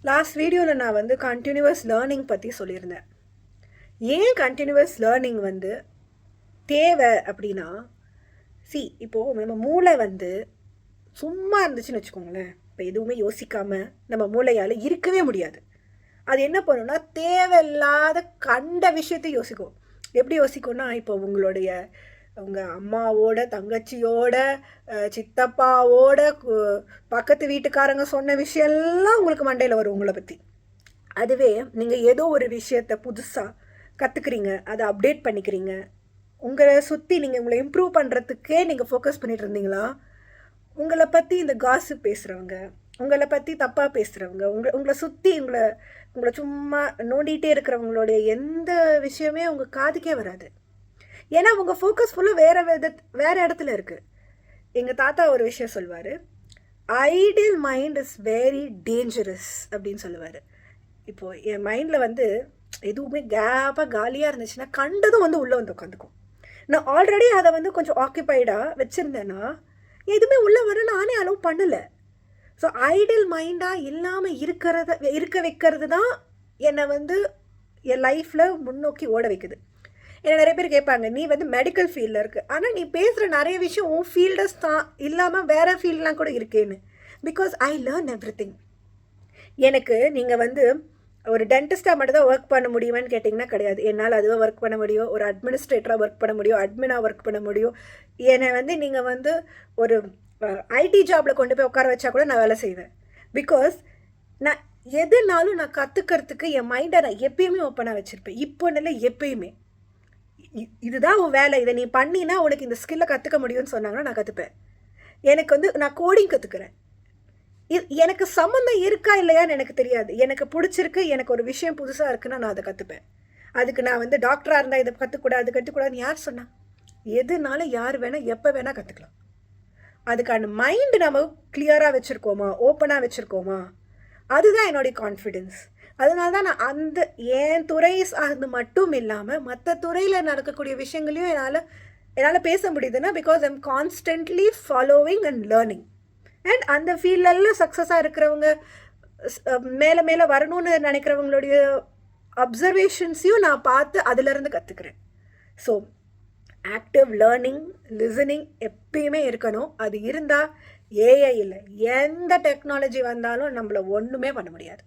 Last வீடியோவில் நான் வந்து கண்டினியூவஸ் லேர்னிங் பற்றி சொல்லியிருந்தேன். ஏன் கண்டினியூவஸ் லேர்னிங் வந்து தேவை அப்படின்னா, இப்போது நம்ம மூளை வந்து சும்மா இருந்துச்சுன்னு வச்சுக்கோங்களேன், இப்போ எதுவுமே யோசிக்காமல் நம்ம மூளையால் இருக்கவே முடியாது. அது என்ன பண்ணுன்னா, தேவையில்லாத கண்ட விஷயத்தை யோசிக்கும். எப்படி யோசிக்கும்னா, இப்போ உங்கள் அம்மாவோட தங்கச்சியோட சித்தப்பாவோட பக்கத்து வீட்டுக்காரங்க சொன்ன விஷயம்லாம் உங்களுக்கு மண்டையில் வரும் உங்களை பற்றி. அதுவே நீங்கள் ஏதோ ஒரு விஷயத்தை புதுசாக கற்றுக்குறீங்க, அதை அப்டேட் பண்ணிக்கிறீங்க, உங்களை சுற்றி நீங்கள் உங்களை இம்ப்ரூவ் பண்ணுறதுக்கே நீங்கள் ஃபோக்கஸ் பண்ணிட்டு இருந்தீங்களா, உங்களை பற்றி இந்த காசிப் பேசுகிறவங்க, உங்களை பற்றி தப்பாக பேசுகிறவங்க, உங்களை சுற்றி உங்களை சும்மா நோண்டிகிட்டே இருக்கிறவங்களுடைய எந்த விஷயமே உங்கள் காதுக்கே வராது. ஏன்னா உங்கள் ஃபோக்கஸ் ஃபுல்லாக வேறு இடத்துல இருக்குது. எங்கள் தாத்தா ஒரு விஷயம் சொல்லுவார், ideal mind is very dangerous அப்படின்னு சொல்லுவார். இப்போது என் மைண்டில் வந்து எதுவுமே கேப்பாக காலியாக இருந்துச்சுன்னா கண்டதும் வந்து உள்ளே வந்து உட்காந்துக்கும். நான் ஆல்ரெடி அதை வந்து கொஞ்சம் ஆக்குப்பைடாக வச்சுருந்தேன்னா எதுவுமே உள்ளே வர நானே அலோவ் பண்ணலை. ஸோ ஐடியல் மைண்டாக இல்லாமல் இருக்க வைக்கிறது தான் என்னை வந்து என் லைஃப்பில் முன்னோக்கி ஓட வைக்குது. என்னை நிறைய பேர் கேட்பாங்க, நீ வந்து மெடிக்கல் ஃபீல்டில் இருக்குது, ஆனால் நீ பேசுகிற நிறைய விஷயம் உன் ஃபீல்டஸ் தான் இல்லாமல் வேறு ஃபீல்டெலாம் கூட இருக்கேன்னு. Because I learn every thing. எனக்கு நீங்கள் வந்து ஒரு டென்டிஸ்ட்டாக மட்டும் தான் ஒர்க் பண்ண முடியுமான்னு கேட்டிங்கன்னா கிடையாது. என்னால் அதுவாக ஒர்க் பண்ண முடியும், ஒரு அட்மினிஸ்ட்ரேட்டராக ஒர்க் பண்ண முடியும், அட்மினாக ஒர்க் பண்ண முடியும். என்னை வந்து நீங்கள் வந்து ஒரு ஐடி ஜாபில் கொண்டு போய் உட்கார வச்சா கூட நான் வேலை செய்வேன். பிகாஸ் நான் எதுனாலும் நான் கற்றுக்கிறதுக்கு என் மைண்டை நான் எப்பயுமே ஓப்பனாக வச்சுருப்பேன். இப்போ இல்லை, எப்பயுமே இதுதான் உன் வேலை, இதை நீ பண்ணினா உனக்கு இந்த ஸ்கில்லை கற்றுக்க முடியும்னு சொன்னாங்கன்னா நான் கற்றுப்பேன். எனக்கு வந்து நான் கோடிங் கற்றுக்கிறேன். எனக்கு சம்மந்தம் இருக்கா இல்லையான்னு எனக்கு தெரியாது. எனக்கு பிடிச்சிருக்கு, எனக்கு ஒரு விஷயம் புதுசாக இருக்குன்னா நான் அதை கற்றுப்பேன். அதுக்கு நான் வந்து டாக்டராக இருந்தால் இதை கற்றுக்கூடாதுன்னு யார் சொன்னால்? எதுனாலும் யார் வேணால் எப்போ வேணால் கற்றுக்கலாம். அதுக்கான மைண்டு நம்ம கிளியராக வச்சுருக்கோமா, ஓப்பனாக வச்சுருக்கோமா, அதுதான் என்னுடைய கான்ஃபிடென்ஸ். அதனால தான் நான் என் துறை சார்ந்து மட்டும் இல்லாமல் மற்ற துறையில் நடக்கக்கூடிய விஷயங்களையும் என்னால் பேச முடியுதுன்னா because I am constantly following and learning. And அந்த ஃபீல்டெல்லாம் சக்ஸஸாக இருக்கிறவங்க, மேலே மேலே வரணும்னு நினைக்கிறவங்களுடைய அப்சர்வேஷன்ஸையும் நான் பார்த்து அதிலேருந்து கற்றுக்கிறேன். ஸோ ஆக்டிவ் லேர்னிங், லிசனிங் எப்பயுமே இருக்கணும். அது இருந்தால் ஏஐ இல்லை, எந்த டெக்னாலஜி வந்தாலும் நம்மளை ஒன்றுமே பண்ண முடியாது.